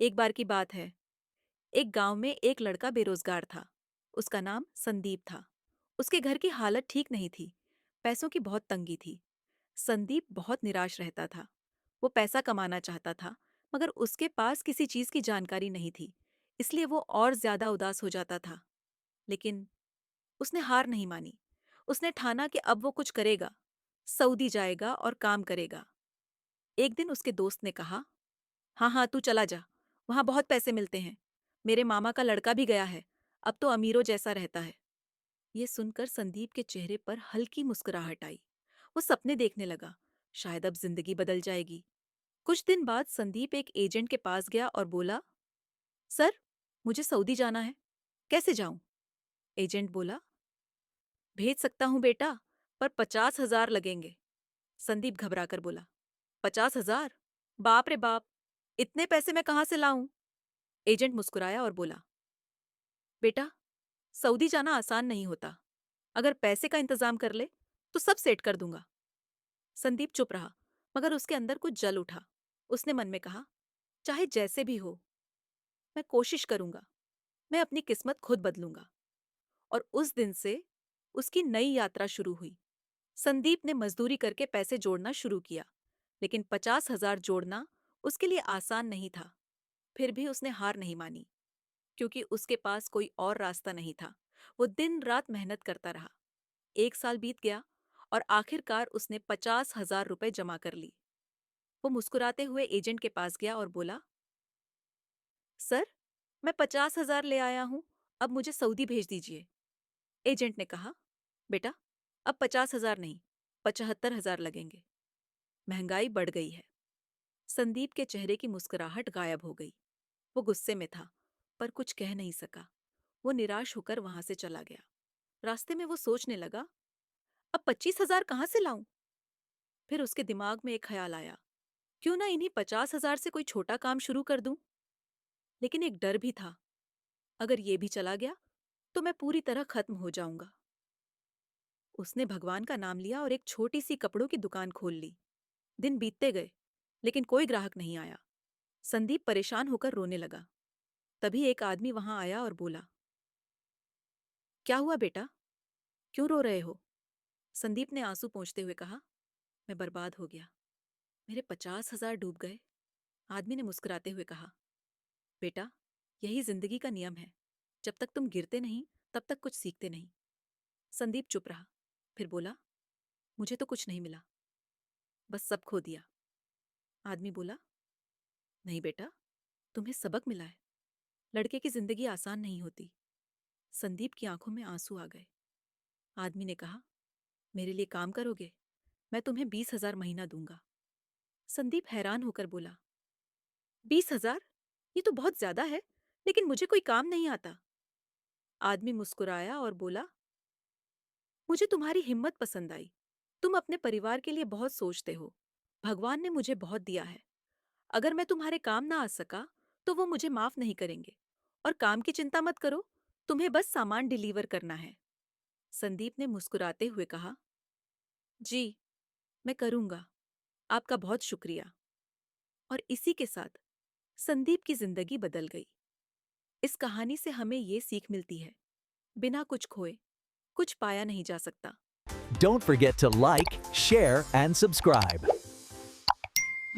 एक बार की बात है। एक गांव में एक लड़का बेरोजगार था। उसका नाम संदीप था। उसके घर की हालत ठीक नहीं थी। पैसों की बहुत तंगी थी। संदीप बहुत निराश रहता था। वो पैसा कमाना चाहता था, मगर उसके पास किसी चीज की जानकारी नहीं थी। इसलिए वो और ज्यादा उदास हो जाता था। लेकिन उसने हार नहीं मानी। उसने ठाना कि अब वो कुछ करेगा। सऊदी जाएगा और काम करेगा। एक दिन उसके दोस्त ने कहा, हाँ हाँ, तू चला जा। वहां बहुत पैसे मिलते हैं। मेरे मामा का लड़का भी गया है। अब तो अमीरों जैसा रहता है। ये सुनकर संदीप के चेहरे पर हल्की मुस्कुराहट आई। वो सपने देखने लगा। शायद अब जिंदगी बदल जाएगी। कुछ दिन बाद संदीप एक एजेंट के पास गया और बोला, सर, मुझे सऊदी जाना है। कैसे जाऊं? एजेंट बोला, भेज सकता हूं बेटा, पर 50,000 लगेंगे। संदीप घबराकर बोला, 50,000? बाप रे बाप, इतने पैसे मैं कहां से लाऊं? एजेंट मुस्कुराया और बोला, बेटा, सऊदी जाना आसान नहीं होता। अगर पैसे का इंतजाम कर ले तो सब सेट कर दूंगा। संदीप चुप रहा, मगर उसके अंदर कुछ जल उठा। उसने मन में कहा, चाहे जैसे भी हो, मैं कोशिश करूंगा। मैं अपनी किस्मत खुद बदलूंगा। और उस दिन से उसकी नई यात्रा शुरू हुई। संदीप ने मजदूरी करके पैसे जोड़ना शुरू किया, लेकिन 50,000 जोड़ना उसके लिए आसान नहीं था। फिर भी उसने हार नहीं मानी, क्योंकि उसके पास कोई और रास्ता नहीं था। वो दिन रात मेहनत करता रहा। 1 साल बीत गया और आखिरकार उसने 50,000 रुपए जमा कर ली। वो मुस्कुराते हुए एजेंट के पास गया और बोला, सर, मैं 50,000 ले आया हूं। अब मुझे सऊदी भेज दीजिए। एजेंट ने कहा, बेटा, अब 50,000 नहीं, 75,000 लगेंगे। महंगाई बढ़ गई है। संदीप के चेहरे की मुस्कुराहट गायब हो गई। वो गुस्से में था, पर कुछ कह नहीं सका। वो निराश होकर वहां से चला गया। रास्ते में वो सोचने लगा, अब 25,000 कहाँ से लाऊं? फिर उसके दिमाग में एक ख्याल आया, क्यों ना इन्हीं 50,000 से कोई छोटा काम शुरू कर दूं? लेकिन एक डर भी था, अगर ये भी चला गया तो मैं पूरी तरह खत्म हो जाऊंगा। उसने भगवान का नाम लिया और एक छोटी सी कपड़ों की दुकान खोल ली। दिन बीतते गए, लेकिन कोई ग्राहक नहीं आया। संदीप परेशान होकर रोने लगा। तभी एक आदमी वहां आया और बोला, क्या हुआ बेटा, क्यों रो रहे हो? संदीप ने आंसू पोंछते हुए कहा, मैं बर्बाद हो गया। मेरे 50,000 डूब गए। आदमी ने मुस्कुराते हुए कहा, बेटा, यही जिंदगी का नियम है। जब तक तुम गिरते नहीं, तब तक कुछ सीखते नहीं। संदीप चुप रहा, फिर बोला, मुझे तो कुछ नहीं मिला, बस सब खो दिया। आदमी बोला, नहीं बेटा, तुम्हें सबक मिला है। लड़के की जिंदगी आसान नहीं होती। संदीप की आंखों में आंसू आ गए। आदमी ने कहा, मेरे लिए काम करोगे? मैं तुम्हें 20,000 महीना दूंगा। संदीप हैरान होकर बोला, 20,000? ये तो बहुत ज्यादा है, लेकिन मुझे कोई काम नहीं आता। आदमी मुस्कुराया और बोला, मुझे तुम्हारी हिम्मत पसंद आई। तुम अपने परिवार के लिए बहुत सोचते हो। भगवान ने मुझे बहुत दिया है। अगर मैं तुम्हारे काम ना आ सका, तो वो मुझे माफ नहीं करेंगे। और काम की चिंता मत करो, तुम्हें बस सामान डिलीवर करना है। संदीप ने मुस्कुराते हुए कहा, जी, मैं करूंगा। आपका बहुत शुक्रिया। और इसी के साथ संदीप की जिंदगी बदल गई। इस कहानी से हमें ये सीख मिलती है, बिना कुछ खोए कुछ पाया नहीं जा सकता। Don't forget to like, share, and subscribe.